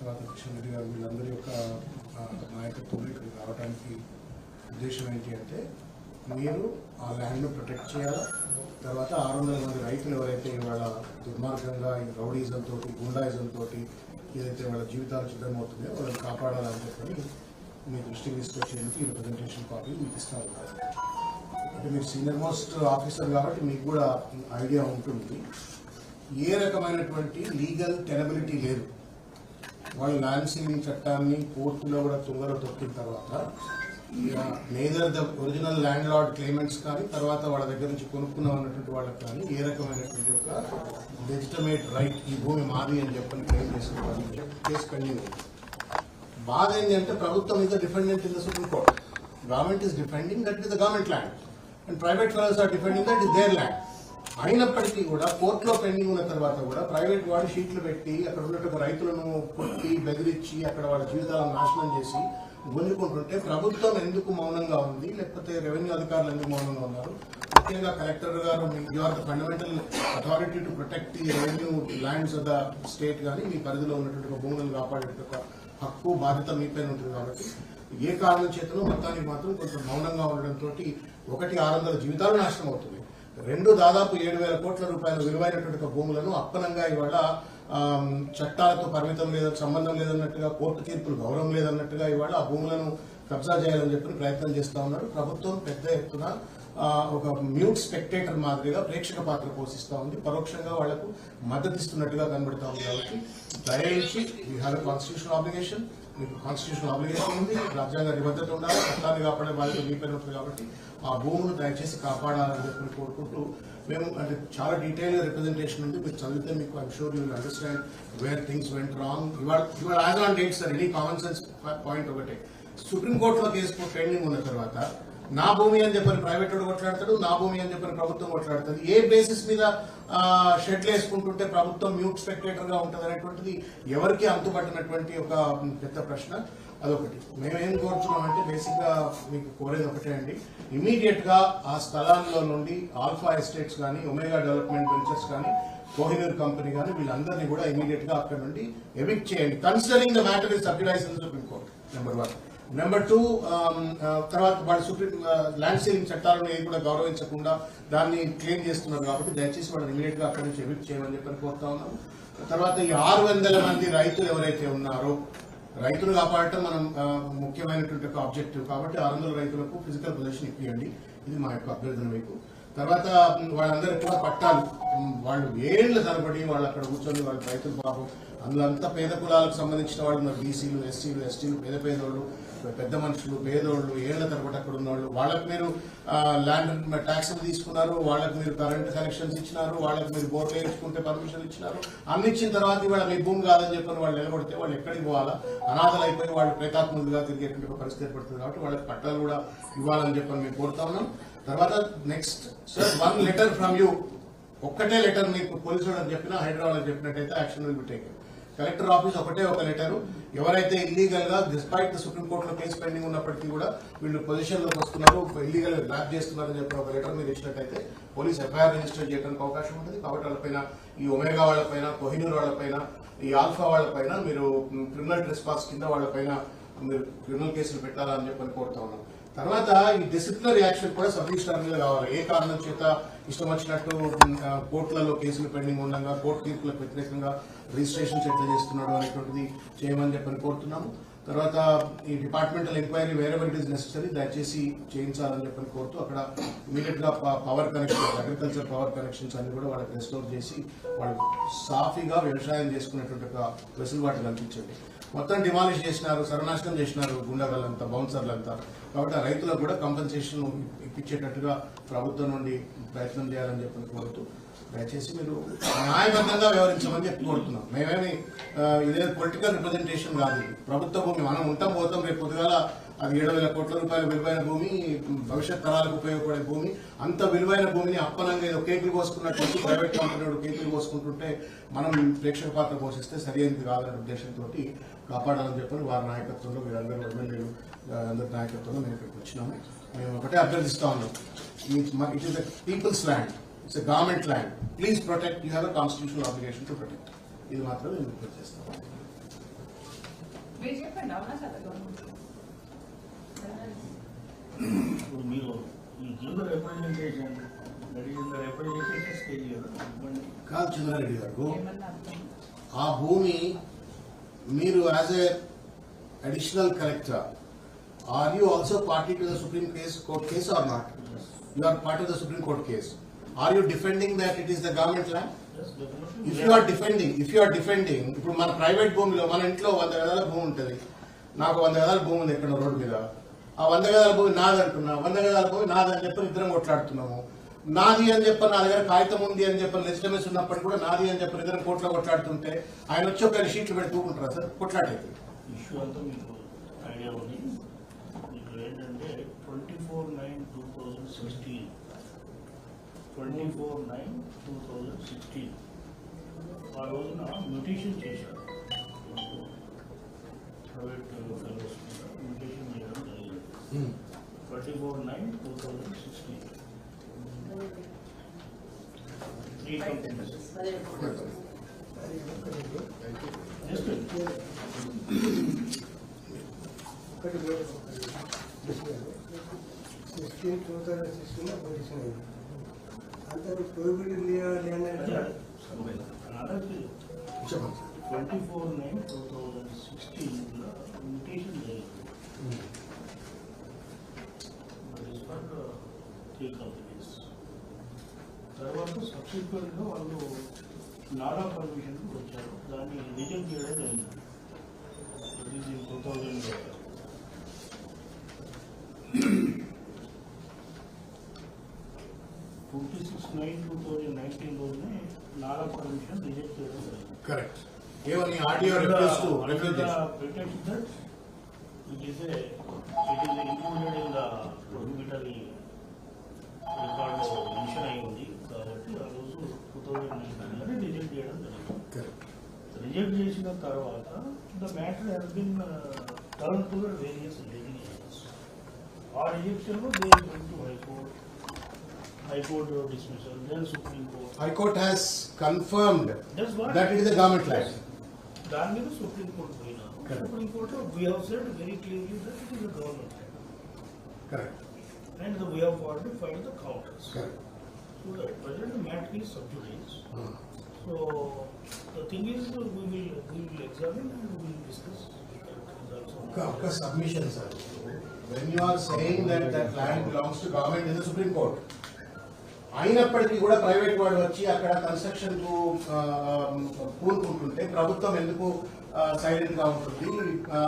తర్వాత కిషన్ రెడ్డి గారు వీళ్ళందరి యొక్క నాయకత్వంలో ఇక్కడికి రావడానికి ఉద్దేశం ఏంటి అంటే మీరు ఆ ల్యాండ్ను ప్రొటెక్ట్ చేయాలా, తర్వాత 600 మంది రైతులు ఎవరైతే ఇవాళ దుర్మార్గంగా ఈ రౌడీజంతో గుండాయిజంతో ఏదైతే వాళ్ళ జీవితాలు సిద్ధమవుతుందో వాళ్ళని కాపాడాలని చెప్పని మీ దృష్టికి తీసుకొచ్చేందుకు ఈ రిప్రజెంటేషన్ కాపీ మీకు ఇస్తా ఉన్నారు. అంటే మీరు సీనియర్ మోస్ట్ ఆఫీసర్ కాబట్టి మీకు కూడా ఐడియా ఉంటుంది. ఏ రకమైనటువంటి లీగల్ టెనబిలిటీ లేదు. వాళ్ళు ల్యాండ్ సీలింగ్ చట్టాన్ని కోర్టులో కూడా తుంగలో తొక్కిన తర్వాత neither the original landlord claimants కానీ తర్వాత వాళ్ళ దగ్గర నుంచి కొనుక్కున్నాం అన్నటువంటి వాళ్ళకి కానీ ఏ రకమైనటువంటి ఒక లెజిటిమేట్ రైట్ ఈ భూమి మాది అని చెప్పని క్లెయిమ్ చేసుకోవాలని చెప్పి కేసు పెండింగ్ ఉంది. బాధ ఏంటంటే ప్రభుత్వం is the defendant in the Supreme Court. Government is defending that is the government land and private fellows are defending that is their land. అయినప్పటికీ కూడా కోర్టులో పెండింగ్ ఉన్న తర్వాత కూడా ప్రైవేట్ వాడు షీట్లు పెట్టి అక్కడ ఉన్నటువంటి రైతులను కొట్టి బెదిరించి అక్కడ వాళ్ళ జీవితాలను నాశనం చేసి గుంజుకుంటుంటే ప్రభుత్వం ఎందుకు మౌనంగా ఉంది, లేకపోతే రెవెన్యూ అధికారులు ఎందుకు మౌనంగా ఉన్నారు? ముఖ్యంగా కలెక్టర్ గారు you are the fundamental authority to protect the revenue lands of the state కానీ మీ పరిధిలో ఉన్నటువంటి భూములను కాపాడే హక్కు బాధ్యత మీపైన ఉంటుంది. కాబట్టి ఏ కారణం చేతనో మొత్తానికి మాత్రం కొంచెం మౌనంగా ఉండడంతో 600 జీవితాలు నాశనం అవుతుంది. 2 దాదాపు 7,000 కోట్ల రూపాయల విలువైనటువంటి భూములను అప్పనంగా ఇవాళ చట్టాలతో పరిమితం లేదని సంబంధం లేదన్నట్టుగా కోర్టు తీర్పులు గౌరవం లేదన్నట్టుగా ఇవాళ ఆ భూములను కబ్జా చేయాలని చెప్పి ప్రయత్నం చేస్తా ఉన్నారు. ప్రభుత్వం పెద్ద ఎత్తున ఒక మ్యూట్ స్పెక్టేటర్ మాదిరిగా ప్రేక్షక పాత్ర పోషిస్తూ ఉంది. పరోక్షంగా వాళ్లకు మద్దతు ఇస్తున్నట్టుగా కనబడతా ఉంది. కాబట్టి దయచేసి we have a constitutional obligation, మీకు కాన్స్టిట్యూషనల్ ఆబ్లిగేషన్ ఉంది, రాజ్యాంగ నిబద్ధత ఉండాలి, చట్టాన్ని కాపాడే బాధ్యత మీపైన ఉంటుంది. కాబట్టి ఆ భూమును దయచేసి కాపాడాలని చెప్పి కోరుకుంటూ మేము అంటే చాలా డీటెయిల్ రిప్రజెంటేషన్ ఉంది, మీరు చదివితే మీకు I'm sure you will understand where things went wrong. ఇవాళ as on date sir any common sense point ఒకటే, సుప్రీంకోర్టులో కేసు పెండింగ్ ఉన్న తర్వాత నా భూమి అని చెప్పని ప్రైవేట్ వాడు కొట్లాడతాడు, నా భూమి అని చెప్పని ప్రభుత్వం కొట్లాడుతుంది. ఏ బేసిస్ మీద షెడ్లు వేసుకుంటుంటే ప్రభుత్వం మ్యూట్ స్పెక్టేటర్ గా ఉంటుంది అనేటువంటిది ఎవరికి అంతుపట్టినటువంటి ఒక పెద్ద ప్రశ్న. అదొకటి. మేమేం కోరుతున్నామంటే బేసిక్ గా మీకు కోరేది ఒకటే అండి, ఇమీడియట్ గా ఆ స్థలాల్లో నుండి ఆల్ఫా ఎస్టేట్స్ కానీ ఒమేగా డెవలప్మెంట్ వెంచర్స్ కానీ కోహినూర్ కంపెనీ కానీ వీళ్ళందరినీ కూడా ఇమీడియట్ గా అక్కడ నుండి ఎవిక్ట్ చేయండి. Considering the matter is subsidised in the Supreme court. Number 1. Number 2, తర్వాత వాళ్ళు సుప్రీం ల్యాండ్ సీలింగ్ చట్టాలను ఏది కూడా గౌరవించకుండా దాన్ని క్లెయిమ్ చేస్తున్నారు. కాబట్టి దయచేసి వాళ్ళని ఇమీడియట్ గా అక్కడి నుంచి ఎవిక్ట్ చేయమని చెప్పని కోరుతా ఉన్నాము. తర్వాత ఈ 600 మంది రైతులు ఎవరైతే ఉన్నారో, రైతులు కాపాడటం మనం ముఖ్యమైనటువంటి ఒక ఆబ్జెక్టివ్. కాబట్టి 600 రైతులకు ఫిజికల్ పొజిషన్ ఇప్పియండి, ఇది మా యొక్క అభ్యర్థన మీకు. తర్వాత వాళ్ళందరికీ కూడా పట్టాలు, వాళ్ళు ఏళ్ల తరబడి వాళ్ళు అక్కడ కూర్చొని వాళ్ళ రైతులు పాపం అందులో అంతా పేద కులాలకు సంబంధించిన వాళ్ళు ఉన్నారు. బీసీలు, ఎస్సీలు, ఎస్టీలు, పేదోళ్ళు, పెద్ద మనుషులు, పేదోళ్ళు, ఏళ్ల తరబడి అక్కడ ఉన్నవాళ్ళు. వాళ్ళకి మీరు ల్యాండ్ ట్యాక్స్ తీసుకున్నారు, వాళ్ళకి మీరు కరెంట్ కనెక్షన్స్ ఇచ్చినారు, వాళ్ళకి మీరు బోర్లు వేయించుకుంటే పర్మిషన్ ఇచ్చినారు. అన్ని ఇచ్చిన తర్వాత ఇవాళ మీ భూమి కాదని చెప్పని వాళ్ళు నిలబడితే వాళ్ళు ఎక్కడికి పోవాలా? అనాథలు అయిపోయి వాళ్ళు ప్రేతాత్మకులుగా తిరిగేటువంటి పరిస్థితి ఏర్పడుతుంది. కాబట్టి వాళ్ళకి పట్టాలు కూడా ఇవ్వాలని చెప్పని మేము కోరుతా ఉన్నాం. తర్వాత next sir 1 letter from you, ఒక్కటే లెటర్ మీకు పోలీసు వాళ్ళకి చెప్పినా హైదరాబాద్ చెప్పినట్టయితే action will be taken. Collector office ఒకటే ఒక లెటరు, ఎవరైతే ఇల్లీగల్ గా despite Supreme Court case pending ఉన్నప్పటికీ కూడా వీళ్ళు పొజిషన్ లోకి వస్తున్నారు, ఇల్లీగల్ గా గ్రాప్ చేస్తున్నారని చెప్పి ఒక లెటర్ మీరు ఇచ్చినట్టయితే పోలీస్ ఎఫ్ఐఆర్ రిజిస్టర్ చేయడానికి అవకాశం ఉంటుంది. కాబట్టి వాళ్ళపైన, ఈ ఒమేగా వాళ్ళపైన, కోహినూర్ వాళ్ళపైన, ఈ ఆల్ఫా వాళ్ళపైన మీరు క్రిమినల్ ట్రెస్పాస్ కింద వాళ్ళపైన మీరు క్రిమినల్ కేసులు పెట్టాలని చెప్పని కోరుతా ఉన్నాం. తర్వాత ఈ డిసిప్లినరీ యాక్షన్ కూడా సబ్ రిజిస్ట్రార్ మీద కావాలి. ఏ కారణం చేత ఇష్టం వచ్చినట్టు కోర్టులలో కేసులు పెండింగ్ ఉండగా కోర్టు తీర్పులకు వ్యతిరేకంగా రిజిస్ట్రేషన్ ఎట్లా చేస్తున్నాడు అనేటువంటిది చేయమని చెప్పని కోరుతున్నాము. తర్వాత ఈ departmental enquiry wherever it is necessary దయచేసి చేయించాలని చెప్పని కోరుతూ అక్కడ ఇమీడియట్ గా power connections, agriculture power connections అన్ని కూడా వాళ్ళకి రెస్టోర్ చేసి వాళ్ళు సాఫీగా వ్యవసాయం చేసుకునేటువంటి ఒక వెసులుబాటు కల్పించండి. మొత్తం డిమాలిష్ చేసినారు, సర్వనాశనం చేసినారు గుండాగలంతా, బౌన్సర్లంతా. కాబట్టి ఆ రైతులకు కూడా కంపెన్సేషన్ ఇప్పించేటట్టుగా ప్రభుత్వం నుండి ప్రయత్నం చేయాలని చెప్పని కోరుతూ దయచేసి మీరు న్యాయబద్ధంగా వ్యవహరించమని చెప్పి కోరుతున్నాం. మేమేమి ఇదే పొలిటికల్ రిప్రజెంటేషన్ కాదు, ఇది ప్రభుత్వ భూమి. మనం ఉంటాం పోతాం, రేపు పొద్దుగాల అది 7,000 కోట్ల రూపాయల విలువైన భూమి, భవిష్యత్ తరాలకు ఉపయోగపడే భూమి. అంత విలువైన భూమిని అప్పనంగా ఏదో కేకులు పోసుకున్నట్టు ప్రైవేట్ కంపెనీ కేకులు పోసుకుంటుంటే మనం ప్రేక్షక పాత్ర పోషిస్తే సరైనది కాదనే ఉద్దేశంతో కాపాడాలని చెప్పని వారి నాయకత్వంలో, వీరందరూ ఎమ్మెల్యేలు అందరి నాయకత్వంలో మేము ఇక్కడికి వచ్చినాము. మేము ఒకటే అభ్యర్థిస్తా ఉన్నాం, it is the people's land, it's a government land, please protect, you have a constitutional obligation to protect. ఇది మాత్రం మేము రిక్వెస్ట్ చేస్తాం. మీరు give the representation, that is in the representation stage here. కాదు చంద్రారెడ్డి గారు, ఆ భూమి మీరు as a additional collector, are you also party to the Supreme Court case or not? You are party to the Supreme Court case. Are you defending that it is the government land? If you are defending, ఇప్పుడు మన private భూమిలో, మన ఇంట్లో 100 గదాల భూమి ఉంటుంది, నాకు 100 గదాల భూమి ఉంది ఎక్కడ రోడ్డు మీద, ఆ 100 గదాల భూమి నాది అంటున్నా, 100 గదాల భూమి నాది అని చెప్పి ఇద్దరం కొట్లాడుతున్నాము. నాది అని చెప్పి, నా దగ్గర కాగితం ఉంది అని చెప్పి, లెజిటిమేస్ ఉన్నప్పటికీ కూడా నాది అని చెప్పి ఇద్దరం కోర్టులో కొట్లాడుతుంటే ఆయన వచ్చి ఒక షీట్లు పెట్టి తూకుంటారా సార్? కొట్లాడేది ఇష్యూ అంతా మీకు ఐడియా ఉంది. మీకు ఏంటంటే 24/9/2016 ఆ రోజున మ్యూటేషన్ చేశారు. ప్రైవేట్ ఫెలోస్ మ్యూటేషన్ చేయడం జరిగింది. 24/9/2016 3 కంపెనీస్. జస్ట్ 2016 పొజిషన్ అయింది. అంతా ప్రొహిబిటెడ్ ల్యాండ్ అంటే 24/9/2016 మ్యూటేషన్ జరిగింది. కంపెనీస్ తర్వాత సబ్సిక్వెంట్గా వాళ్ళు నారా పర్మిషన్కి వచ్చారు, దాన్ని రిజెక్ట్ చేయడం జరిగింది. ఇట్ ఈస్ ఇన్ 26/9/2019 రోజునే నారా పర్మిషన్ రిజెక్ట్ చేయడం జరిగింది. కరెక్ట్. ఏమని audio request to pretext that it is included in the prohibitory record mention అయి ఉంది కాబట్టి ఆ రోజు 2019 రిజెక్ట్ చేయడం జరిగింది. రిజెక్ట్ చేసిన తర్వాత the matter has been turned to various litigations. ఆ రిజెక్షన్లో they went to High Court dismissal, then Supreme Court. High Court has confirmed That's what that it is a government land. దాని మీద సుప్రీం కోర్టు పోయినారు. Supreme court we have said very clearly that it is a government land. Correct. And we have already filed the counters. Correct. So that present matter is sub judice. So the thing is we will examine and we will discuss. Of submission, sir. When you are saying that that land belongs to government in the Supreme Court, అయినప్పటికీ కూడా private వాడు వచ్చి అక్కడ construction కు పూనుకుంటుంటే ప్రభుత్వం ఎందుకు silent గా ఉంటుంది?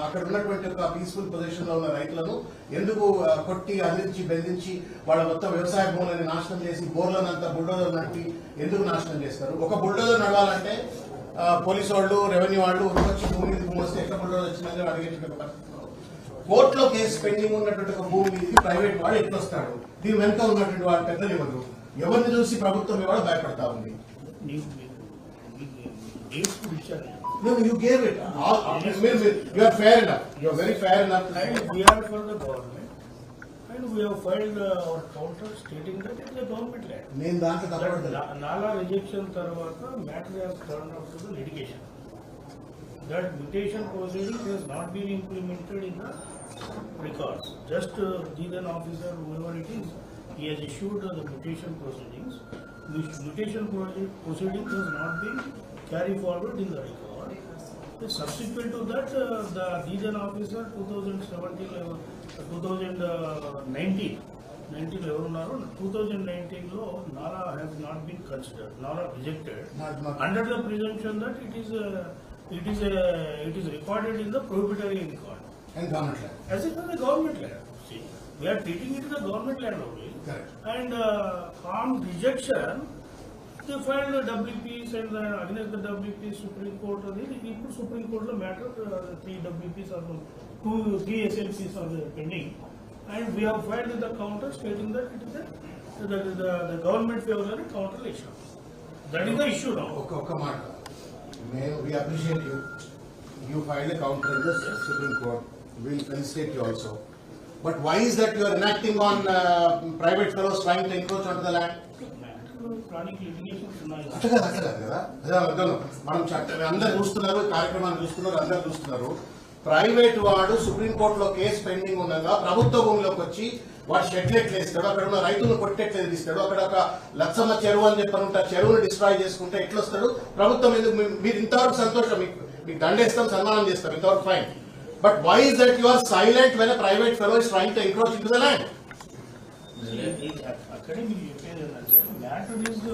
అక్కడ ఉన్నటువంటి ఒక పీస్ఫుల్ పొజిషన్ లో ఉన్న రైతులను ఎందుకు కొట్టి అందించి బెదిరించి వాళ్ళ మొత్తం వ్యవసాయ భూములని నాశనం చేసి బోర్లనంతా బుల్డోజర్ నడిపి ఎందుకు నాశనం చేస్తారు? ఒక బుల్డోజర్ నడవాలంటే పోలీసు వాళ్ళు, రెవెన్యూ వాళ్ళు వచ్చి భూమి వస్తే ఎట్లా బుల్డోజర్ వచ్చిందని అడిగేటువంటి పరిస్థితి. కోర్టులో కేసు పెండింగ్ ఉన్నటువంటి ఒక భూమి మీద ప్రైవేట్ వాడు ఎట్లా వస్తాడు? దీని వెనుక ఉన్నటువంటి వాడు పెద్దలు ఇవ్వరు. ఎవరిని చూసి ప్రభుత్వం ఇవాళ భయపడతా ఉంది? No, you gave it. You are fair enough. You are very fair enough. And we are for the government, and we have filed our counter stating that it is a government land. నేను దాంట్లో తప్పలేదు. Nala rejection tarvata matter has turned out to the litigation. That mutation proceeding has not been implemented in the records. Just the then officer, whoever it is, he has issued the mutation proceedings. Which mutation proceedings has not been carried forward in the record. Subsequent to that, the then officer 2019 law, Nala has not been considered, Nala rejected, under the presumption that it is recorded in the prohibitory record. And government land. As if it's a government land. See, we are treating it as a government land only. Correct. And on rejection, they filed the WPs and against the WPs, Supreme Court, Supreme Court matter, 3 WPs or 3 SLPs are pending. And we have filed the counter stating that it is the government favorable counter issue. That is the issue now. Okay, మాట. We appreciate you. You filed a counter in the Supreme Court. We will felicitate you also. But why is that you are enacting on private fellows trying to encroach onto the land? Chronic litigation. అట్లా కదా అదే మనం అందరు చూస్తున్నారు, కార్యక్రమాన్ని చూస్తున్నారు, అందరు చూస్తున్నారు. ప్రైవేట్ వాడు సుప్రీంకోర్టులో కేసు పెండింగ్ ఉండగా ప్రభుత్వ భూమిలోకి వచ్చి వాడు షెడ్లు ఎట్లా వేస్తాడు, అక్కడ ఉన్న రైతులను కొట్టెట్లు ఎదిరిస్తాడు, అక్కడ ఒక లచ్చమ్మ చెరువు అని చెప్పని ఉంటే చెరువును డిస్ట్రాయ్ చేసుకుంటే ఎట్లా వస్తాడు ప్రభుత్వం ఎందుకు? మీరు ఇంతవరకు సంతోషం, మీకు దండేస్తాం, సన్మానం చేస్తాం, ఇంతవరకు fine. But why is that you are silent when private fellow is trying to encroach into the land? అక్కడే మీరు చెప్పేది ఏంటంటే మ్యాటర్ ఈజ్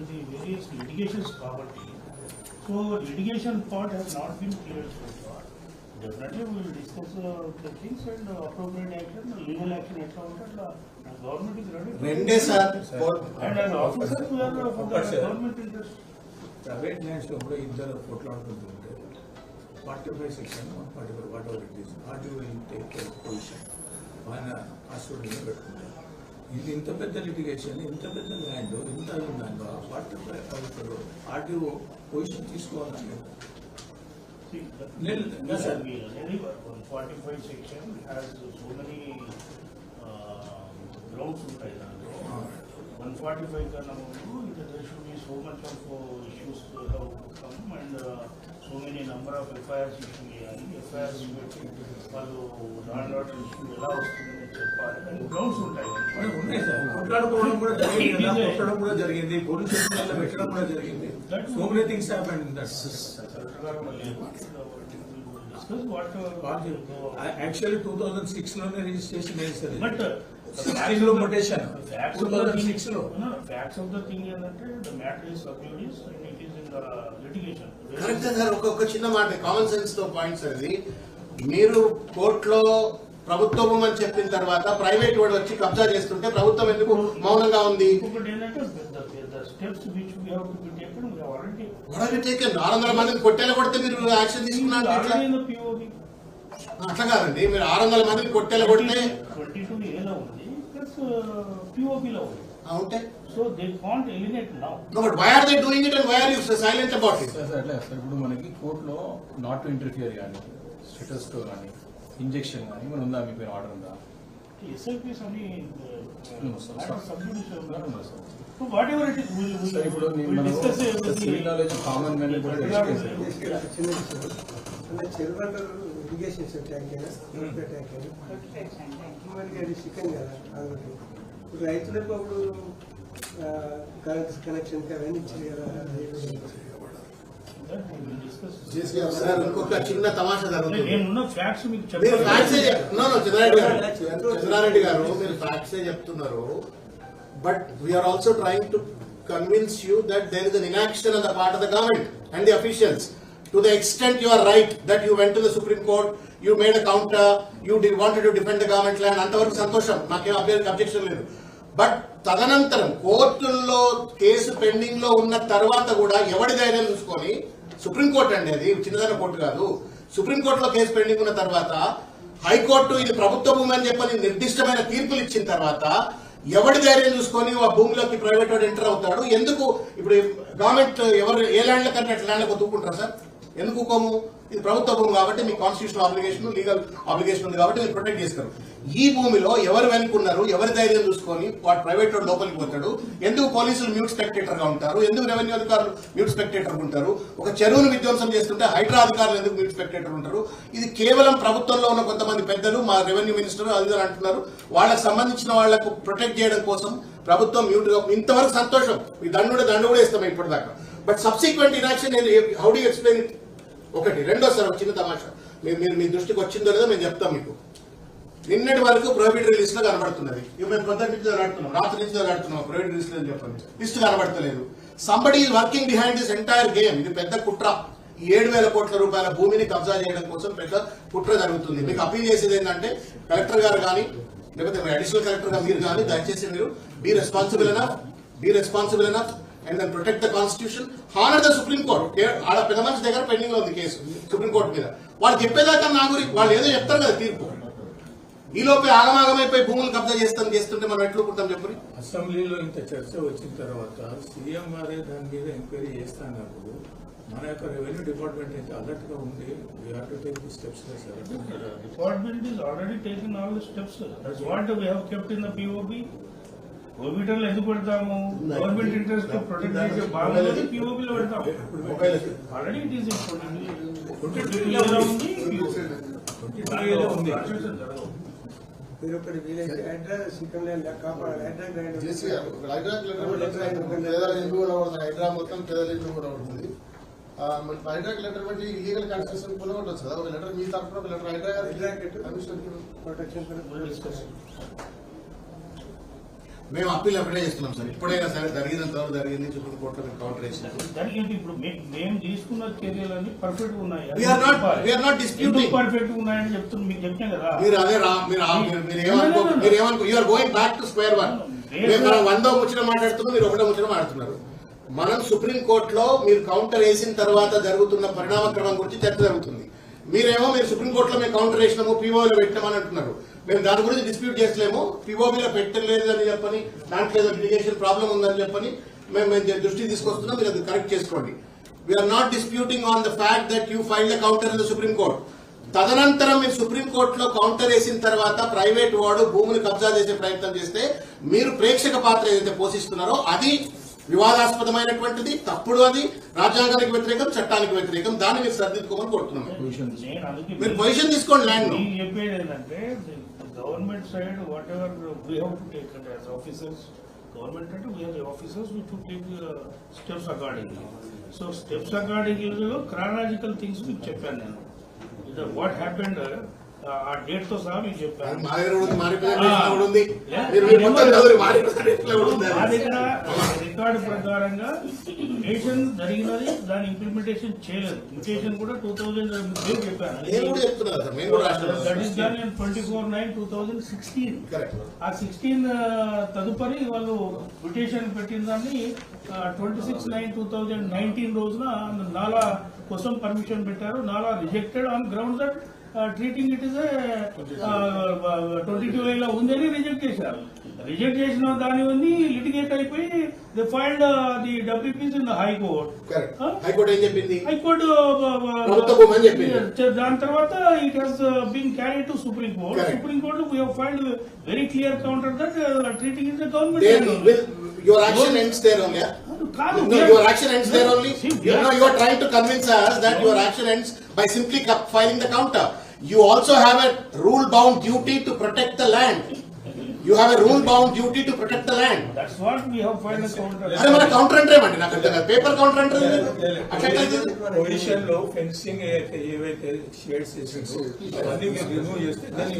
ఇది వేరియస్ లిటిగేషన్స్ కాబట్టి, so litigation part has not been clear so far. Definitely will discuss the things and appropriate action, legal action ఎట్లా ఉంటే అట్లా government is ready. రెండే sir. And officers government interest. Private lands లో కూడా ఇద్దరు కొట్లాడుకుంటుంటే 45 section 144 whatever it is RT will take care position ఆయన హాస్పిటల్లో పెట్టుకుంటారు. ఇది ఇంత పెద్ద లిటిగేషన్, ఇంత పెద్ద ల్యాండ్, ఇంత ఉందనుకో 45 ఆర్టీఓ పొజిషన్ తీసుకోవాలని. Yes, sir. 145 section has so many grounds ఉంటాయి దాంట్లో. 145 కన్నా ముందు there should be so much of issues have come and so many number of FIRs issue చేయాలి. FIRs పెట్టి వాళ్ళు లాండ్ ఆర్డర్ ఇష్యూ ఎలా వస్తుందని చెప్పాలి. అండ్ గ్రౌండ్స్ ఉంటాయి. కొట్లాడుకోవడం కూడా జరిగింది, కొట్టడం కూడా జరిగింది, పోలీస్ స్టేషన్లో పెట్టడం కూడా జరిగింది. So many things happened in that. Actually 2006 లోనే రిజిస్ట్రేషన్ చేస్తారు. బట్ కొటేషన్ 2006 లో. ఫ్యాక్ట్స్ ఆఫ్ ద థింగ్ ఏంటంటే the matter is sub judice and it is in the litigation. Correct sir. ఒక చిన్న మాట, కామన్ సెన్స్ తో పాయింట్ సార్ ఇది. మీరు కోర్టులో ప్రభుత్వ భూమి అని చెప్పిన తర్వాత ప్రైవేట్ వాడు వచ్చి కబ్జా చేస్తుంటే ప్రభుత్వం ఎందుకు మౌనంగా ఉంది? ఇంకొకటి ఏంటంటే steps which we have to be taken, we have already taken. 400 మందిని కొట్టేలా కొడితే మీరు యాక్షన్ తీసుకున్నారు. అట్లా కాదండి, మీరు 600 మందిని కొట్టేలా కొడితే 22A లో ఉంది ప్లస్ POB లో ఉంది. అవుతే so they can't eliminate now. No but why are they doing it and why are you silent about it? Sir ఇప్పుడు మనకి కోర్టులో నాట్ టు ఇంటర్ఫియర్ కానీ స్టేటస్తో కానీ ఇంజెక్షన్ కానీ మన ఉందా? మీకు ఆర్డర్ ఉందా? SIPs అని వాట్ ఎవర్ ఇట్ ఇస్. ఇప్పుడు సివిల్ నాలెడ్జ్ కామన్ మ్యాన్ కూడా చెరువు ఇరిగేషన్ ట్యాంక్ అయినా ట్యాంక్ అయినా మనకి అది చికెన్ కదా. కాబట్టి ఇప్పుడు రైతులకు అప్పుడు కరెంట్ కనెక్షన్ అవన్నీ ఇచ్చింది కదా. సార్ ఇంకొక చిన్న తమాషా జరుగుతుంది. నేనున్న ఫ్యాక్ట్స్ మీకు మీరు ఫ్యాక్ట్సే చంద్రారెడ్డి గారు మీరు ఫ్యాక్ట్సే చెప్తున్నారు. But we are also trying to convince you that there is an inaction on the part of the government and the officials. To the extent you are right that you went to the Supreme Court, you made a counter, you wanted to defend the government land, అంతవరకు సంతోషం, నాకేం objection లేదు. But తదనంతరం కోర్టుల్లో case pending లో ఉన్న తర్వాత కూడా ఎవడి ధైర్యం చూసుకొని, సుప్రీంకోర్టు అండి అది చిన్నదైన కోర్టు కాదు, సుప్రీంకోర్టులో కేసు పెండింగ్ ఉన్న తర్వాత హైకోర్టు ఇది ప్రభుత్వ భూమి అని చెప్పని నిర్దిష్టమైన తీర్పులు ఇచ్చిన తర్వాత ఎవడి ధైర్యం చూసుకొని ఆ భూమిలోకి ప్రైవేట్ వాడు ఎంటర్ అవుతాడు? ఎందుకు ఇప్పుడు గవర్నమెంట్ ఎవరు ఏ ల్యాండ్ల కంటే అట్లా ల్యాండ్లకు ఒత్తుకుంటారా సార్? ఎందుకు కోము? ఇది ప్రభుత్వ భూమి కాబట్టి మీకు కాన్స్టిట్యూషనల్ ఆబ్లిగేషన్, లీగల్ ఆబ్లిగేషన్ ఉంది కాబట్టి మీరు ప్రొటెక్ట్ చేస్తారు. ఈ భూమిలో ఎవరు వెనుకున్నారు, ఎవరి ధైర్యం చూసుకొని వాడు ప్రైవేట్ వాడు లోపలికి పోతాడు? ఎందుకు పోలీసులు మ్యూట్ స్పెక్టేటర్ గా ఉంటారు? ఎందుకు రెవెన్యూ అధికారులు మ్యూట్ స్పెక్టేటర్ ఉంటారు? ఒక చెరువును విధ్వంసం చేస్తుంటే హైడ్రా అధికారులు ఎందుకు మ్యూట్ స్పెక్టేటర్ ఉంటారు? ఇది కేవలం ప్రభుత్వంలో ఉన్న కొంతమంది పెద్దలు, మా రెవెన్యూ మినిస్టర్ అది అంటున్నారు, వాళ్ళకి సంబంధించిన వాళ్లకు ప్రొటెక్ట్ చేయడం కోసం ప్రభుత్వం మ్యూట్ గా. ఇంతవరకు సంతోషం, ఈ దండు కూడా ఇస్తాం ఇప్పటిదాకా. But subsequent inaction how do you explain it? ఒకటి. రెండోసారి ఒక చిన్న తమాషా మీరు మీ దృష్టికి వచ్చిందో లేదో మేము చెప్తాం మీకు. నిన్నటి వరకు ప్రొహిబిటరీ లిస్ట్ లో కనబడుతున్నది. ఇవి మేము పొద్దున్న నుంచి ఆడుతున్నాం, రాత్రి నుంచి ఆడుతున్నాం, ప్రొహిబిటరీ లిస్ట్ అని చెప్పండి, లిస్ట్ కనబడతలేదు. Somebody is working behind this entire game. ఇది పెద్ద కుట్ర. ఈ 7,000 కోట్ల రూపాయల భూమిని కబ్జా చేయడం కోసం పెద్ద కుట్ర జరుగుతుంది. మీకు అపీల్ చేసేది ఏంటంటే కలెక్టర్ గారు కానీ లేకపోతే అడిషనల్ కలెక్టర్ గా మీరు కానీ దయచేసి మీరు be responsible enough and then protect the constitution, honor the Supreme Court. ఆడ పెద్ద మనిషి దగ్గర పెండింగ్ లో ఉంది కేసు సుప్రీం కోర్టు మీద. వాళ్ళు చెప్పేదాకా నా గురించి వాళ్ళు ఏదో చెప్తారు కదా తీర్పు. ఈ లోపే ఆగమాగమైపోయి భూములు కబ్జా చేస్తుంటే మనం ఎట్లుకుంటాం చెప్పు. అసెంబ్లీలో ఇంత చర్చ వచ్చిన తర్వాత సీఎం గారే దాని మీద ఎంక్వైరీ చేస్తున్నప్పుడు మన యొక్క రెవెన్యూ డిపార్ట్మెంట్ అయితే అలర్ట్ గా ఉంది. We have to take the steps. Department is already taken all the steps. That's what we have kept in the POB. ప్రొహిబిటర్లు ఎందుకు పెడతాము? గవర్నమెంట్ ఇంట్రెస్ట్ ప్రొటెక్ట్ చేసే భాగంలో POB లో పెడతాము. ఆల్రెడీ ఇట్ ఈస్ మీరు ఒకటి వీలైతే హైడ్రా సిక్కం కాపాడాలి. హైడ్రా గ్రైండ్ హైడ్రా మొత్తం పేదలు కూడా ఉంటుంది. హైడ్రా లెటర్ బట్టి ఇల్లీగల్ కన్స్ట్రక్షన్ కూడా ఉండొచ్చు కదా. ఒక లెటర్ మీ తరఫున ఒక లెటర్ హైడ్రా ప్రొటెక్షన్ మేము అప్పీల్ అప్లై చేస్తున్నాం సార్. ఇప్పుడైనా సరే జరిగినంత వరకు జరిగింది. సుప్రీం కోర్టులో మేము కౌంటర్ చేసినాం. దానికి ఇప్పుడు మేము తీసుకున్న చర్యలన్నీ పర్ఫెక్ట్ ఉన్నాయి. We are not disputing. Perfect ఉన్నాయని చెప్తున్నా, మీకు చెప్పాను కదా. మీరు అదే మీరు ఏమనుకో you are going back to square one. మనం 100 ముచ్చట మాట్లాడుతున్నాం, మీరు 1 ముచ్చట మాట్లాడుతున్నారు. మనం సుప్రీం కోర్టులో మీరు కౌంటర్ వేసిన తర్వాత జరుగుతున్న పరిణామ క్రమం గురించి చర్చ జరుగుతుంది. మీరు సుప్రీం కోర్టులో మేము కౌంటర్ వేసినాము, పీఓలో పెట్టినామని అంటున్నారు. మేము దాని గురించి డిస్ప్యూట్ చేస్తలేము. పీఓబీలో పెట్టలేదు అని చెప్పని, దాంట్లో ఏదో లిటిగేషన్ ప్రాబ్లం ఉందని చెప్పని మేము దృష్టికి తీసుకొస్తున్నాం. మీరు అది కరెక్ట్ చేసుకోండి. We're not disputing on the fact that you filed the counter in the Supreme Court. తదనంతరం మీరు సుప్రీం కోర్టులో కౌంటర్ వేసిన తర్వాత ప్రైవేట్ వాడు భూమిని కబ్జా చేసే ప్రయత్నం చేస్తే మీరు ప్రేక్షక పాత్ర ఏదైతే పోషిస్తున్నారో అది వివాదాస్పదమైనటువంటిది, తప్పుడు, అది రాజ్యాంగానికి వ్యతిరేకం, చట్టానికి వ్యతిరేకం. దాన్ని మీరు సరిదిద్దుకోమని కోరుతున్నాం. మీరు పొజిషన్ తీసుకోండి. ల్యాండ్ చెప్పేది ఏంటంటే government side whatever we have to take అంటే యాజ్ ఆఫీసర్స్, గవర్నమెంట్ అంటే we are the officers we to take steps accordingly. So steps అకార్డింగ్లీలో క్రానాలజికల్ థింగ్స్ మీకు చెప్పాను నేను. వాట్ హ్యాపెండ్ ఆ డేట్ తో సహా మీకు చెప్పాను. మా దగ్గర రికార్డు ప్రకారంగా మ్యూటేషన్ జరిగినది, దాని ఇంప్లిమెంటేషన్ చేయలేదు. మ్యూటేషన్ కూడా 2000 చెప్పాను. That is done in 24/9/2016. ఆ 16 తదుపరి వాళ్ళు మ్యూటేషన్ పెట్టిన దాన్ని 26/9/2019 రోజున నాలా కోసం పర్మిషన్ పెట్టారు. నాలా rejected on ground that treating it is 22A లో ఉందని రిజెక్ట్ చేశారు. రిజెక్ట్ చేసిన దాని ఉంది లిటిగేట్ అయిపోయి ది ఫైల్డ్ ది డబ్ల్యూపీస్ ఇన్ ద హైకోర్ట్. హైకోర్టు ఏం చెప్పింది? హైకోర్టు దాని తర్వాత it has been carried to Supreme Court. Supreme Court we have filed very clear counter that treating is the government. Your action ends there only. No, your action ends there only. You are trying to convince us that your action ends by simply filing the counter. You also have a rule-bound duty to protect the land. You have a rule-bound duty to protect the land. That's what we have filed a counter. అరే మన counter అంటే ఏమండి? నాకు అర్థం కాదు. Paper counter అంటే position లో fencing ఏవైతే షేడ్స్ చేసిందో అవన్నీ మీరు రిమూవ్ చేస్తే దాన్ని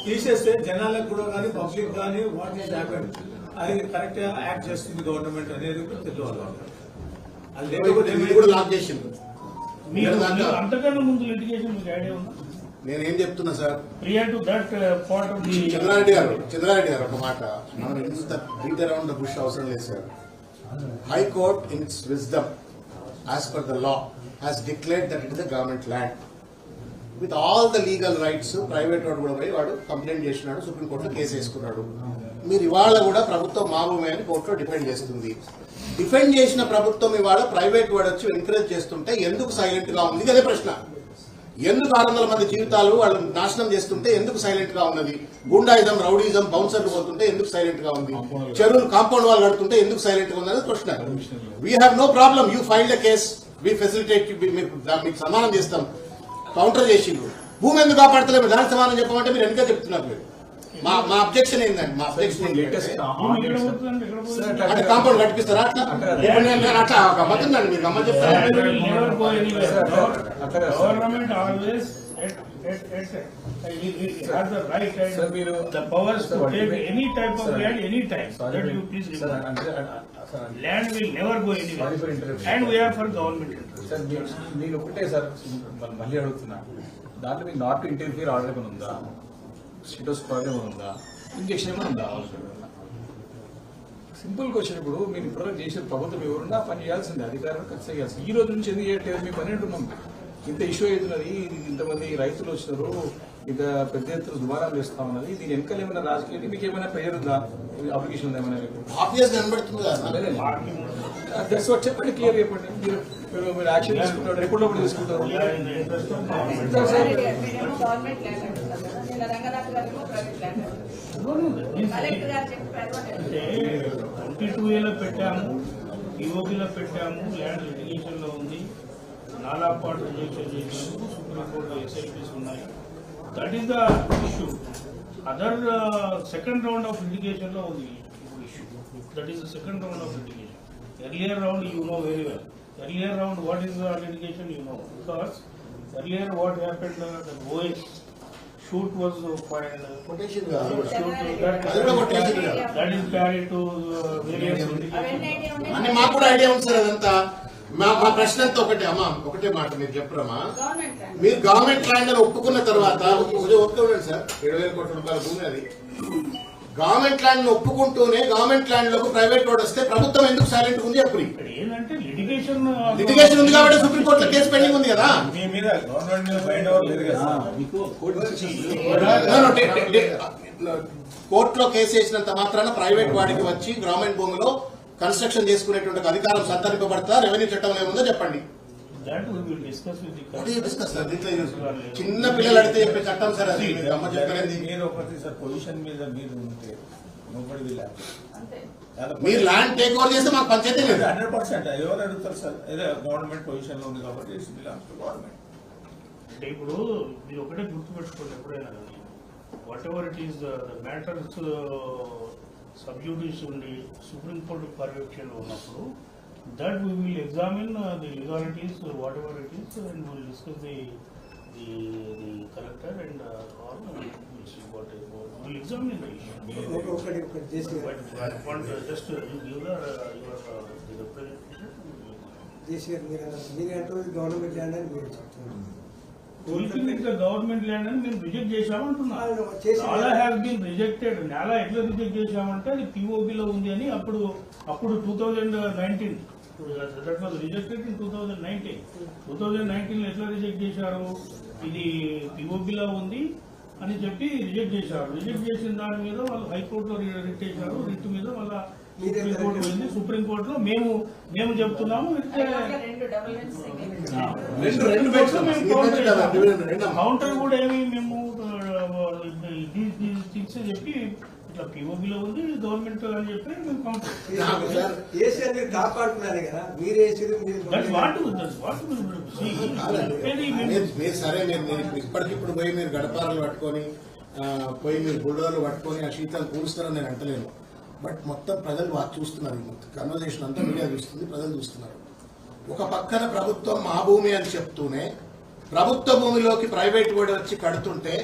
తీసేస్తే జనాలకు కూడా కానీ పబ్లిక్ కానీ వాట్ ఈస్ హ్యాపెన్ అది కరెక్ట్ గా యాక్ట్ చేస్తుంది గవర్నమెంట్ అనేది తెలియాలి. అది లేకపోతే కూడా లాక్ చేసింది. అంతకన్నా ముందు లిటిగేషన్ మీకు ఐడియా ఉందా? నేనేం చెప్తున్నా sir, prior to that part of the Chandra Reddy గారు ఒక మాట, మనం ఇంత బీట్ అరౌండ్ ద బుష్ అవసరం లేదు sir. High court in it's wisdom as per the law has declared that it is the government land with all the legal rights. Private వాడు కూడా పోయి వాడు కంప్లైంట్ చేసినాడు, సుప్రీంకోర్టులో కేసు వేసుకున్నాడు. మీరు ఇవాళ కూడా ప్రభుత్వం మా భూమి అని కోర్టులో డిఫెండ్ చేస్తుంది. డిఫెండ్ చేసిన ప్రభుత్వం ఇవాళ ప్రైవేట్ వాడు వచ్చి ఎంకరేజ్ చేస్తుంటే ఎందుకు సైలెంట్ గా ఉంది? అదే ప్రశ్న. ఎందుకు 600 మంది జీవితాలు వాళ్ళు నాశనం చేస్తుంటే ఎందుకు సైలెంట్ గా ఉన్నది? గుండాయిజం, రౌడీజం, బౌన్సర్లు పోతుంటే ఎందుకు సైలెంట్ గా ఉంది? చెరువులు కాంపౌండ్ వాళ్ళు కడుతుంటే ఎందుకు సైలెంట్ గా ఉంది ప్రశ్న. We have no problem. You filed a case, we facilitate, మీకు సమానం చేస్తాం. కౌంటర్ చేసిండ్రు. భూమి ఎందుకు కాపాడతలేము దానికి సమానం చెప్పమంటే మీరు ఎందుకే చెప్తున్నారు? మీరు మా అబ్జెక్షన్ ఏంటండి? మా అబ్జెక్షన్ అంటే కాంపౌండ్ కట్టిస్తారా? అట్లా అట్లా గమ్మతుందండి. మీరు గమ్మని చెప్తారా? Government always has the right and the powers to take any type of land anytime. That you please remember. Land will never go anywhere. And we are for government interest. Sir మీరు ఒకటే sir మళ్ళీ అడుగుతున్నా, దాంట్లో మీకు not to interfere order ఏమైనా ఉందా? Status problem ఉందా? Injection ఏమైనా ఉందా? Simple question. ఇప్పుడు మీరు ఇప్పుడు చేసిన ప్రభుత్వం ఎవరున్నా పని చేయాల్సిందే, అధికారులు ఖర్చు చేయాల్సింది. ఈ రోజు నుంచి ఎందుకు చేయట్లేదు? మీ పని అంటున్నాం. ఇంత ఇష్యూ అవుతున్నది, ఇంతమంది రైతులు వచ్చినారు, ఇంకా పెద్ద ఎత్తున దుమారాలు చేస్తా ఉన్నది. దీని వెనకాల ఏమైనా రాజకీయ మీకు ఏమైనా ప్రెజర్ ఉందా? అప్లికేషన్ ఉందా ఏమైనా? చెప్పండి, క్లియర్ చెప్పండి. మీరు యాక్షన్ తీసుకుంటారు, రిపోర్ట్ కూడా తీసుకుంటారు. కలెక్టర్ గారు చెప్పారు అంటే 22A పెట్టాము, POBలో పెట్టాము, ల్యాండ్ లిటిగేషన్లో ఉంది, నాలా పార్ట్ రిజెక్షన్ చేసినందుకు సుప్రీంకోర్టులో SIPs ఉన్నాయి. That is the issue. Other second round of లిటిగేషన్లో ఉంది ఇప్పుడు issue. That is the second round of litigation. Earlier round you know very well. Earlier round, what is the litigation, you know, because earlier what happened, the OS shoot was filed. Quotation That is carried to various litigation. అని మాకు కూడా idea ఉంది sir. అదంతా మా ప్రశ్న అంతా ఒకటే అమ్మా, ఒకటే మాట మీరు చెప్పరమ్మా. మీరు గవర్నమెంట్ ల్యాండ్ అని ఒప్పుకున్న తర్వాత ఒప్పుకోండి సార్, 7,000 కోట్ల రూపాయల భూమి అది. గవర్నమెంట్ ల్యాండ్ ఒప్పుకుంటూనే గవర్నమెంట్ ల్యాండ్ లోకి ప్రైవేట్ రోడ్ వస్తే ప్రభుత్వం ఎందుకు సైలెంట్ ఉంది? అప్పుడు ఏంటంటే లిటిగేషన్ ఉంది కాబట్టి సుప్రీంకోర్టులో కేసు పెండింగ్ ఉంది కదా. మీ మీద గవర్నమెంట్ మీద బైండ్ అవ్వదు లేదు కదా. కోర్టులో కేసు వేసినంత మాత్రాన ప్రైవేట్ వాడికి వచ్చి గవర్నమెంట్ భూమిలో కన్స్ట్రక్షన్ చేసుకునేటువంటి అధికారం సంతరింపబడతా? రెవెన్యూ చట్టం ఏముందో చెప్పండి. చిన్న పిల్లలు అడిగితే చెప్పే చట్టం సార్ అది. అమ్మ చెప్పలేదు. మీరు ఒకటి సార్ పొజిషన్ మీద మీరు ఉంటే మీరు ల్యాండ్ టేక్ ఓవర్ చేస్తే మాకు పంచాయతీ లేదు. 100% ఎవరు అడుగుతారు సార్? ఏదో గవర్నమెంట్ పొజిషన్ లో ఉంది కాబట్టి గవర్నమెంట్. అంటే ఇప్పుడు మీరు ఒకటే గుర్తుపెట్టుకోండి ఎప్పుడైనా కానీ, what ever it is the matters sub judice ఉండి సుప్రీంకోర్టు పర్యవేక్షణలో ఉన్నప్పుడు, that we will examine the legalities, whatever it is, and we will discuss the collector and all. We will see what is what. We will examine the issue. ఒకటి చేసి But I want just you give the representation. చేసి మీరు అంటే government land అని మీరు చెప్తున్నారు. Government land అని మేము రిజెక్ట్ చేశామంటున్నా. చేసి నాలా హ్యాస్ బీన్ రిజెక్టెడ్. నాలా ఎట్లా రిజెక్ట్ చేశామంటే అది POBలో ఉంది అని అప్పుడు 2019 దట్ వాజ్ రిజెక్టెడ్ ఇన్ 2019. 2019లో ఎట్లా రిజెక్ట్ చేశారు? ఇది POBలో ఉంది అని చెప్పి రిజెక్ట్ చేశారు. రిజెక్ట్ చేసిన దాని మీద వాళ్ళు హైకోర్టులో రిట్ చేశారు. రిట్ మీద వాళ్ళ సుప్రీంకోర్టు పోయింది. సుప్రీంకోర్టులో మేము చెప్తున్నాము కౌంటర్ కూడా ఏమి మేము థింగ్స్ చెప్పి ఇట్లా POBలో ఉంది గవర్నమెంట్ అని చెప్పి మేము కౌంటర్ కాపాడుతున్నారు కదా. మీరు సరే మీరు ఇప్పటికిప్పుడు పోయి మీరు గడపారాలు పట్టుకొని పోయి మీరు బుల్డోర్లు పట్టుకొని ఆ శీతాలు కూరుస్తారని నేను అంటలేను. బట్ మొత్తం ప్రజలు చూస్తున్నారు. కన్వర్జేషన్ అంతా మీడియా చూస్తుంది, ప్రజలు చూస్తున్నారు. ఒక పక్కన ప్రభుత్వం మా భూమి అని చెప్తూనే ప్రభుత్వ భూమిలోకి ప్రైవేట్ వాడు వచ్చి కడుతుంటే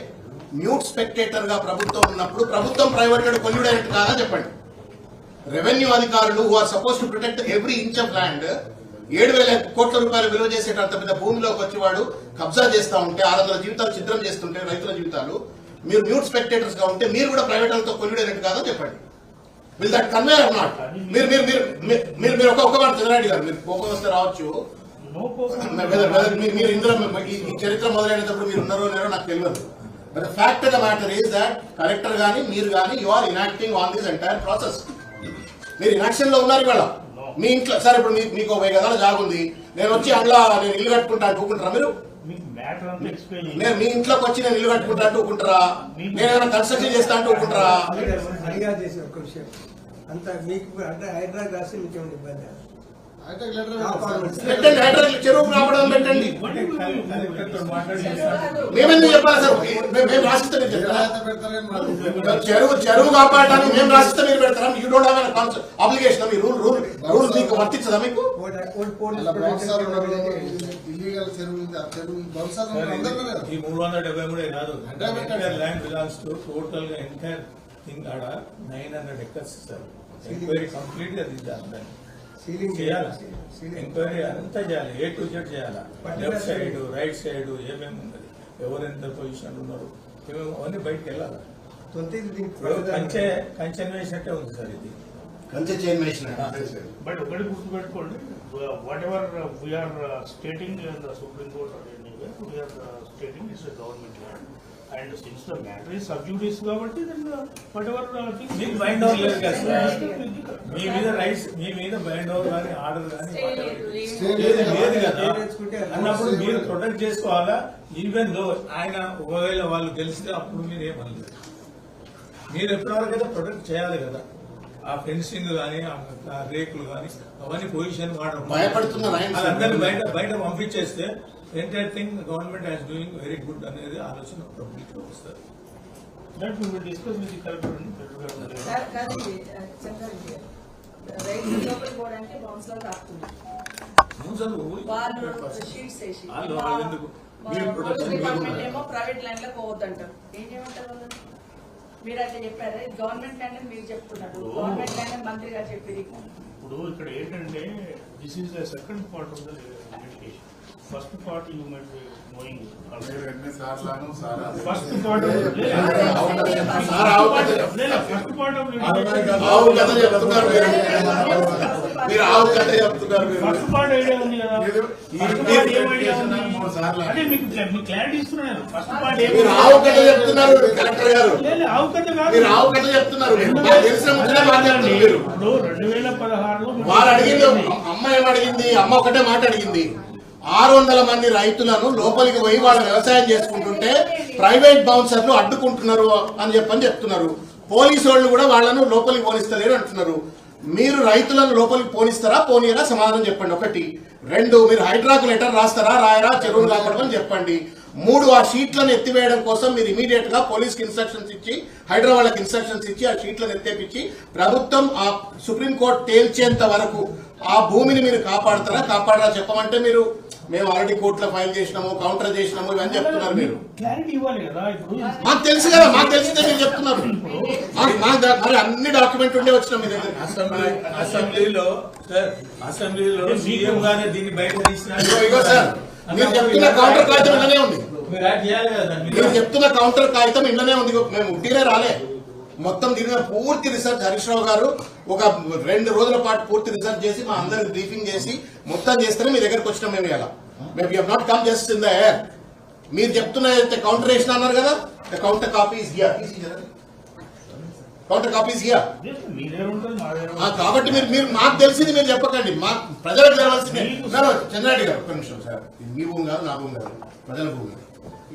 న్యూట్ స్పెక్టేటర్ గా ప్రభుత్వం ఉన్నప్పుడు ప్రభుత్వం ప్రైవేట్ వాడు కొల్లుడైనట్టు కాదా చెప్పండి. రెవెన్యూ అధికారులు who are suppose to protect every inch of land 7,000 కోట్ల రూపాయలు విలువ చేసేటంత పెద్ద భూమిలోకి వచ్చి వాడు కబ్జా చేస్తా ఉంటే 600 జీవితాలు ఛిద్రం చేస్తుంటే రైతుల జీవితాలు మీరు న్యూట్ స్పెక్టేటర్స్ గా ఉంటే మీరు కూడా ప్రైవేట్ వాళ్ళతో కొల్లుడైనట్టు కాదా చెప్పండి. Will that convey or not? మీరు ఒక మాట చంద్రారెడ్డి గారు, మీరు కోపం వస్తే రావచ్చు, మీరు ఇందులో ఈ చరిత్ర మొదలైనప్పుడు మీరు ఉన్నారో లేరో నాకు తెలియదు. But the fact of the matter is that collector గానీ మీరు కానీ you are inacting on this entire process. మీరు ఇనాక్షన్ లో ఉన్నారు ఇవాళ. మీ ఇంట్లో సరే ఇప్పుడు మీకు 1000 గదాల జాగుంది, నేను వచ్చి అందులో నేను ఇల్లు కట్టుకుంటా ఊకుంటారా? మీరు నేను మీ ఇంట్లోకి వచ్చి నేను ఇల్లు కట్టుకుంటా అంటూ ఊకుంటారా? నేను ఏమైనా కన్స్ట్రక్షన్ చేస్తా అంటూ ఊకుంటారా? అడిగా చేసి ఒక విషయం అంత మీకు అంటే హైదరాబాద్ రాస్తే మీకు ఏమైనా ఇబ్బంది? పెట్టండి, హైడ్రాకి చెరువుకు రావడం పెట్టండి. మేమెందుకు చెప్పాలి సార్? మేము రాసిస్తే మీరు చెప్తారా? చెరువు కాపాడటానికి మేము రాసిస్తే మీరు పెడతారా? You don't have an obligation. Me rule మీకు వర్తించదా? మీకు ఇల్లీగల్ చెరువు ఈ 373 కాదు. ల్యాండ్ బిలాంగ్స్ టు టోటల్ గా ఎంటైర్ థింగ్ ఆడ 900 acres సార్. ఎంక్వైరీ కంప్లీట్ గా తీద్దాం, చేయాలి. ఎంక్వైరీ అంతా చేయాలి, A to Z చేయాలా. లెఫ్ట్ సైడ్ రైట్ సైడ్ ఏమేమి ఉన్నది, ఎవరు ఎంత పొజిషన్ ఉన్నారు, ఏమేమి అవన్నీ బయటకు వెళ్ళాలి. కంచె వేసినట్టే ఉంది సార్ ఇది. కంచె చైన్ వేసిన. బట్ ఒకటి గుర్తుపెట్టుకోండి, whatever we're stating in the Supreme Court we're stating it's government land. And since the matter is sub judice కాబట్టి then whatever మీకు బైండ్ ఓవర్ లేదు కదా సార్. మీ మీద రైట్స్, మీ మీద బైండ్ ఓవర్ కానీ ఆర్డర్ కానీ లేదు కదా అన్నప్పుడు మీరు ప్రొటెక్ట్ చేసుకోవాలా. ఈవెన్ దో ఆయన ఒకవేళ వాళ్ళు గెలిస్తే అప్పుడు మీరు ఏమనలేదు. మీరు ఎప్పటివరకు అయితే ప్రొటెక్ట్ చేయాలి కదా. ఆ ఫెన్సింగ్ కానీ ఆ రేకులు కానీ అవన్నీ పొజిషన్ భయపడుతున్నారు ఆయన. వాళ్ళందరినీ బయట పంపించేస్తే entire thing government has doing very good అనేది ఆలోచన పబ్లిక్ లో వస్తుంది. That we will discuss with the collector and రైతు లోపలికి పోవడానికి బౌన్సర్ ఆపుతున్నారు. వాళ్ళు షీట్స్ వేసి డిపార్ట్మెంట్ ఏమో ప్రైవేట్ ల్యాండ్ లో పోవద్దంటారు. ఏం చేయమంటారు వాళ్ళు? మీరు అట్లా చెప్పారు. గవర్నమెంట్ ల్యాండ్ అని మీరు చెప్తున్నారు. గవర్నమెంట్ ల్యాండ్ అని మంత్రి గారు చెప్పారు. ఇప్పుడు ఇక్కడ ఏంటంటే this is the second part of the litigation. First part you might be knowing. First part idea ఉంది కదా. ఫస్ట్ పార్ట్ ఏం ఐడియా ఉంది అంటే మీకు క్లారిటీ ఇస్తున్నాను. ఫస్ట్ పార్ట్ ఏం ఆవు కథ చెప్తున్నారు కలెక్టర్ గారు. ఆవు కథ కాదు, మీరు ఆవు కథ చెప్తున్నారు. ఇప్పుడు 2016లో వారు అడిగింది, అమ్మ ఏమడిగింది? అమ్మ ఒకటే మాట అడిగింది, 600 మంది రైతులను లోపలికి పోయి వాళ్ళు వ్యవసాయం చేసుకుంటుంటే ప్రైవేట్ బౌన్సర్లు అడ్డుకుంటున్నారు అని చెప్తున్నారు. పోలీసు వాళ్ళు కూడా వాళ్ళను లోపలికి పోనిస్తలేరు అంటున్నారు. మీరు రైతులను లోపలికి పోనిస్తారా పోనీయరా? సమాధానం చెప్పండి. 1. 2, మీరు హైడ్రాకు లెటర్ రాస్తారా రాయరా? చెరువులు కాపాడమని చెప్పండి. 3, ఆ షీట్లను ఎత్తివేయడం కోసం మీరు ఇమీడియట్ గా పోలీస్కి ఇన్స్ట్రక్షన్స్ ఇచ్చి, హైదరాబాద్కి ఇన్స్ట్రక్షన్స్ ఇచ్చి ఆ షీట్లను ఎత్తేపించి ప్రభుత్వం ఆ సుప్రీంకోర్టు తేల్చేంత వరకు ఆ భూమిని మీరు కాపాడతారా కాపాడరా చెప్పమంటే మీరు మేము ఆల్రెడీ కోర్టులో ఫైల్ చేసినాము, కౌంటర్ చేసినాము ఇవన్నీ చెప్తున్నారు. మీరు క్లారిటీ ఇవ్వాలి కదా. ఇప్పుడు మాకు తెలుసు కదా, మాకు తెలిసిందే మీరు చెప్తున్నారు. మరి అన్ని డాక్యుమెంట్ ఉండే వచ్చినాం మీ దగ్గర. అసెంబ్లీలో సీఎం గానే దీన్ని బయట ఇగో సార్, మీరు చెప్తున్న కౌంటర్ కాగితం ఇంట్లోనే ఉంది. మీరు చెప్తున్న కౌంటర్ కాగితం ఇంట్లోనే ఉంది. మేము ఉట్టినే రాలే. మొత్తం దీని మీద పూర్తి రీసెర్చ్ హరీష్ రావు గారు ఒక 2 రోజుల పాటు పూర్తి రీసెర్చ్ చేసి మా అందరికి బ్రీఫింగ్ చేసి మొత్తం చేస్తేనే మీ దగ్గరకు వచ్చినాం. మేము ఇలా maybe have not come just in the air. మీరు చెప్తున్న కౌంటర్ వేసిన అన్నారు కదా, కౌంటర్ కాపీస్ కౌంటర్ కాపీస్ మీరే ఉంటుంది కాబట్టి మీరు మాకు తెలిసింది మీరు చెప్పకండి, మా ప్రజలకు తెలవాల్సిందే. చంద్రారెడ్డి గారు ఒక్క నిమిషం సార్, మీ భూమి కాదు నా భూమి కాదు, ప్రజల భూమి.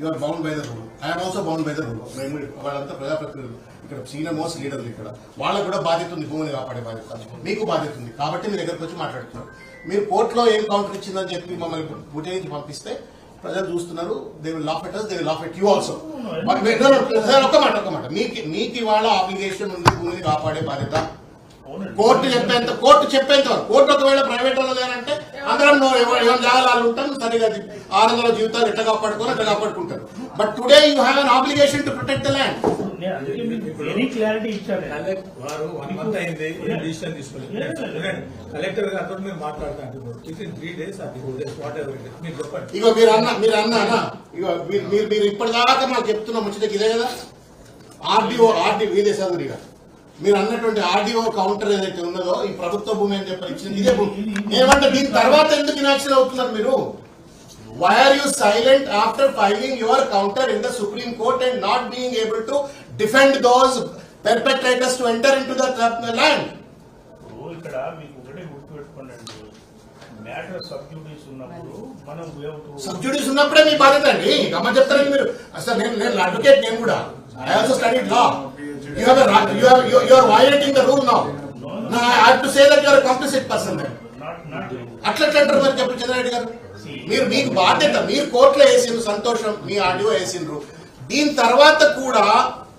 You are bound by the rule, I'm also bound by the rule. మేము వాళ్ళంతా ప్రజాప్రతినిధులు, ఇక్కడ సీనియర్ మోస్ట్ లీడర్లు, ఇక్కడ వాళ్ళకు కూడా బాధ్యత ఉంది, భూమిని కాపాడే బాధ్యత మీకు బాధ్యత ఉంది. కాబట్టి మీ దగ్గరకు వచ్చి మాట్లాడుతున్నారు. మీరు కోర్టులో ఏం కౌంటర్ ఇచ్చిందని చెప్పి మమ్మల్ని బుటేకి పంపిస్తే ప్రజలు చూస్తున్నారు. They will laugh at us, they will laugh at you also. ఒక్క మాట మీకు ఇవాళ ఆబ్లిగేషన్ ఉంది భూమిని కాపాడే బాధ్యత. కోర్టు చెప్పేంత వరకు. కోర్టు ఒకవేళ ప్రైవేట్ వాళ్ళు లేనంటే అందరం ఎవరి జాగాలు ఉంటాం, సరిగా 600 జీవితాలు ఎట్లా కాపాడుకోవాలి అట్లా కాపాడుకుంటారు. But today you have an obligation to protect the land. Very clarity ఇచ్చారు. వారు 1 month అయింది డిసిషన్ తీసుకోలేదు. కలెక్టర్ గారితో మేము మాట్లాడుతుంటున్నారు. వితిన్ 3 days అది వాట్ ఎవర్ ఇట్ మీరు చెప్పండి. ఇగో మీరు అన్నా ఇగో మీరు ఇప్పటిదాకా మాకు చెప్తున్న ముచ్చటకి ఇదే కదా. ఆర్డీఓ ఇదే చదువుగా మీరు అన్నటువంటి ఆర్డీఓ కౌంటర్ ఏదైతే ఉన్నదో ఈ ప్రభుత్వ భూమి అని చెప్పి ఇచ్చింది ఇదే భూమి. ఏమంటే దీని తర్వాత ఎందుకు ఇనాక్షన్ అవుతున్నారు మీరు? Why are you silent after filing your counter in the Supreme Court and not being able to defend those perpetrators to enter into the land? ఇక్కడ మీకు ఒకటే గుర్తుపెట్టుకోండి, మ్యాటర్ సబ్జుడిస్ ఉన్నప్పుడు మనం సబ్జుడిస్ ఉన్నప్పుడే మీ బాధ్యత అండి. గమ్మ చెప్తారండి మీరు. అసలు నేను అడ్వకేట్, నేను కూడా I also studied law. You are violating the rule now. Now I have to say that you are a complicit person then. అట్లా అంటారు మరి చెప్పండి చంద్రారెడ్డి గారు. మీకు బాధ్యత, మీరు కోర్టులో వేసిండ్రు, సంతోషం, మీ ఆర్డీఓ వేసిండ్రు. దీని తర్వాత కూడా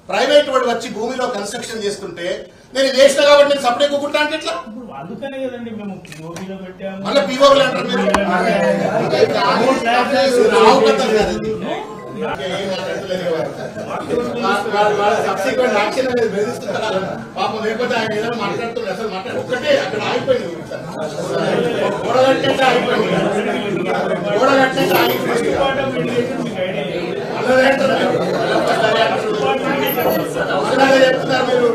ప్రైవేట్ వాడు వచ్చి భూమిలో కన్స్ట్రక్షన్ చేస్తుంటే నేను వేసిన కాబట్టి నేను సపరేట్ కూకుంటా అంటే ఎట్లా? అందుకనే కదండి మేము పిఓబిలో పెట్టాము. మళ్ళీ పిఓబిలో అంటారు మీరు. సబ్సిక్వెంట్ యాక్షన్ అనేది బెదిరిస్తున్నారు పాపం. లేకపోతే ఆయన ఏదైనా మాట్లాడుతున్నారు, అసలు ఒక్కటే అక్కడ ఆగిపోయింది. గోడగట్టే ఆగిపోయింది. చెప్తున్నారు మీరు.